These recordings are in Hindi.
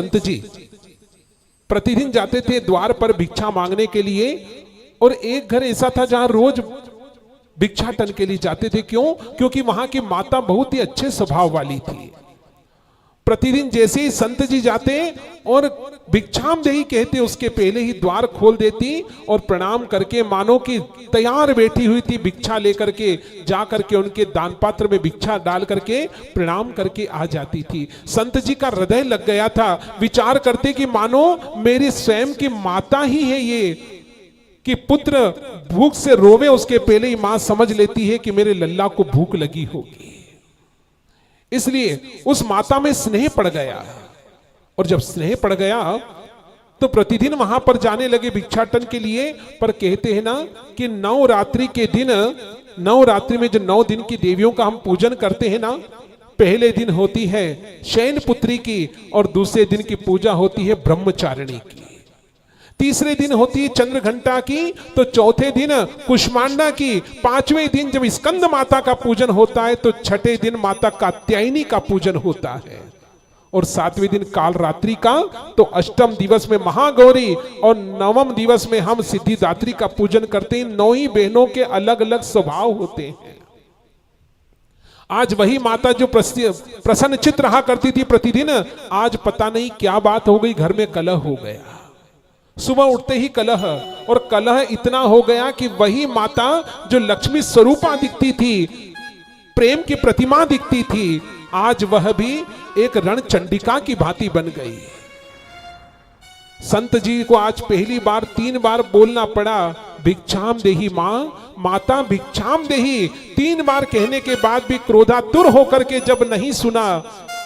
संत जी प्रतिदिन जाते थे द्वार पर भिक्षा मांगने के लिए, और एक घर ऐसा था जहां रोज भिक्षाटन के लिए जाते थे। क्यों? क्योंकि वहां की माता बहुत ही अच्छे स्वभाव वाली थी। प्रतिदिन जैसे ही संत जी जाते और भिक्षाम देही कहते, उसके पहले ही द्वार खोल देती और प्रणाम करके मानो कि तैयार बैठी हुई थी भिक्षा लेकर के, जा करके उनके दान पात्र में भिक्षा डाल करके प्रणाम करके आ जाती थी। संत जी का हृदय लग गया था, विचार करते कि मानो मेरी स्वयं की माता ही है ये, कि पुत्र भूख से रोवे उसके पहले ही मां समझ लेती है कि मेरे लल्ला को भूख लगी होगी। इसलिए उस माता में स्नेह पड़ गया, और जब स्नेह पड़ गया तो प्रतिदिन वहां पर जाने लगे भिक्षाटन के लिए। पर कहते हैं ना कि नवरात्रि के दिन, नवरात्रि में जो 9 दिन की देवियों का हम पूजन करते हैं ना, पहले दिन होती है शयन पुत्री की, और दूसरे दिन की पूजा होती है ब्रह्मचारिणी की, तीसरे दिन होती है चंद्र घंटा की, तो चौथे दिन कुष्मांडा की, पांचवें दिन जब स्कंद माता का पूजन होता है तो छठे दिन माता कात्यायनी का पूजन होता है, और 7वें दिन काल रात्रि का, तो अष्टम दिवस में महागौरी और नवम दिवस में हम सिद्धिदात्री का पूजन करते हैं। 9 ही बहनों के अलग अलग स्वभाव होते हैं। आज वही माता जो प्रसन्नचित्त रहा करती थी प्रतिदिन, आज पता नहीं क्या बात हो गई, घर में कलह हो गया। सुबह उठते ही कलह, और कलह इतना हो गया कि वही माता जो लक्ष्मी स्वरूपा दिखती थी, प्रेम की प्रतिमा दिखती थी, आज वह भी एक रणचंडिका की भांति बन गई। संत जी को आज पहली बार 3 बार बोलना पड़ा, भिक्षाम देही मां, माता भिक्षाम देही। 3 बार कहने के बाद भी क्रोधातुर होकर के जब नहीं सुना,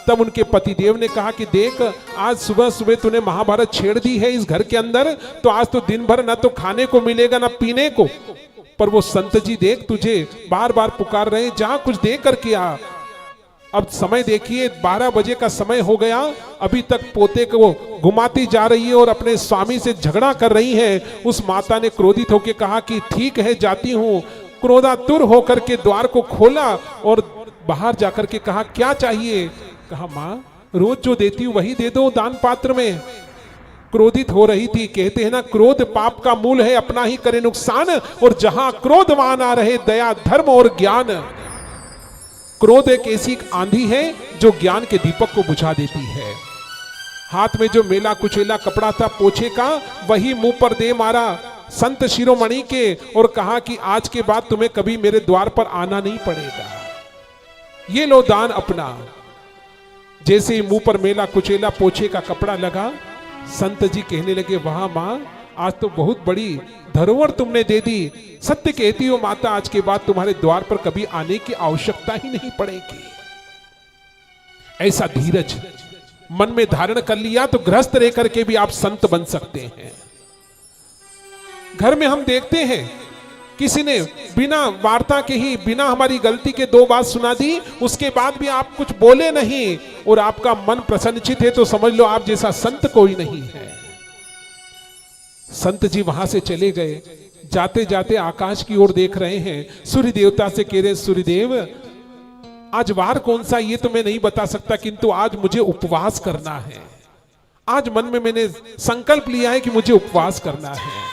तब उनके पतिदेव ने कहा कि देख, आज सुबह सुबह तूने महाभारत छेड़ दी है इस घर के अंदर, तो आज तो दिन भर ना तो खाने को मिलेगा ना पीने को। पर वो संत जी देख तुझे बार बार पुकार रहे, जा कुछ दे करके आ। अब समय देखिए 12 बजे का समय हो गया, अभी तक पोते को घुमाती जा रही है और अपने स्वामी से झगड़ा कर रही है। उस माता ने क्रोधित होकर कहा कि ठीक है जाती हूं। क्रोधातुर होकर के द्वार को खोला और बाहर जाकर के कहा क्या चाहिए? कहा मां, रोज जो देती हूं वही दे दो दान पात्र में। क्रोधित हो रही थी। कहते हैं ना, क्रोध पाप का मूल है, अपना ही करे नुकसान, और जहां क्रोधवान आ रहे दया धर्म और ज्ञान। क्रोध एक ऐसी आंधी है जो ज्ञान के दीपक को बुझा देती है। हाथ में जो मेला कुचेला कपड़ा था पोछे का, वही मुंह पर दे मारा संत शिरोमणि के, और कहा कि आज के बाद तुम्हें कभी मेरे द्वार पर आना नहीं पड़ेगा, ये लो दान अपना। जैसे ही मुंह पर मेला कुचेला पोछे का कपड़ा लगा, संत जी कहने लगे वाह मां, आज तो बहुत बड़ी धरोहर तुमने दे दी। सत्य कहती हो माता, आज के बाद तुम्हारे द्वार पर कभी आने की आवश्यकता ही नहीं पड़ेगी। ऐसा धीरज मन में धारण कर लिया तो गृहस्थ रह करके भी आप संत बन सकते हैं। घर में हम देखते हैं किसी ने बिना वार्ता के ही, बिना हमारी गलती के 2 बात सुना दी, उसके बाद भी आप कुछ बोले नहीं और आपका मन प्रसन्नचित है, तो समझ लो आप जैसा संत कोई नहीं है। संत जी वहां से चले गए। जाते जाते आकाश की ओर देख रहे हैं, सूर्य देवता से कह रहे सूर्यदेव, आज वार कौन सा ये तो मैं नहीं बता सकता, किंतु आज मुझे उपवास करना है। आज मन में मैंने संकल्प लिया है कि मुझे उपवास करना है।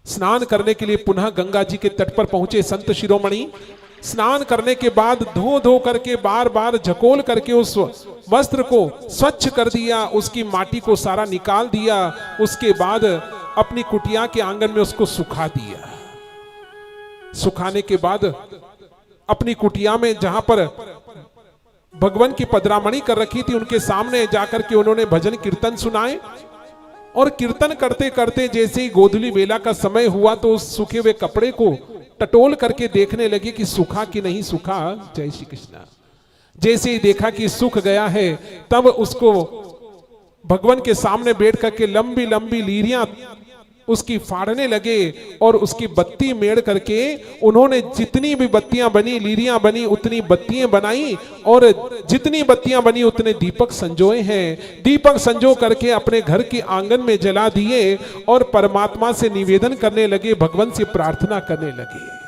स्नान करने के लिए पुनः गंगा जी के तट पर पहुंचे संत शिरोमणि। स्नान करने के बाद धो धो करके बार बार झकोल करके उस वस्त्र को स्वच्छ कर दिया, उसकी माटी को सारा निकाल दिया। उसके बाद अपनी कुटिया के आंगन में उसको सुखा दिया। सुखाने के बाद अपनी कुटिया में जहां पर भगवान की पधरामणि कर रखी थी, उनके सामने जाकर के उन्होंने भजन कीर्तन सुनाए। और कीर्तन करते करते जैसे ही गोधूली वेला का समय हुआ, तो उस सूखे हुए कपड़े को टटोल करके देखने लगे कि सूखा कि नहीं सूखा। जय श्री कृष्ण। जैसे ही देखा कि सूख गया है, तब उसको भगवान के सामने बैठ करके लंबी लंबी लीरियां उसकी फाड़ने लगे और उसकी बत्ती मेड़ करके उन्होंने जितनी भी बत्तियां बनी, लीरियां बनी, उतनी बत्तियां बनाई और जितनी बत्तियां बनी उतने दीपक संजोए हैं। दीपक संजो करके अपने घर के आंगन में जला दिए और परमात्मा से निवेदन करने लगे, भगवान से प्रार्थना करने लगे।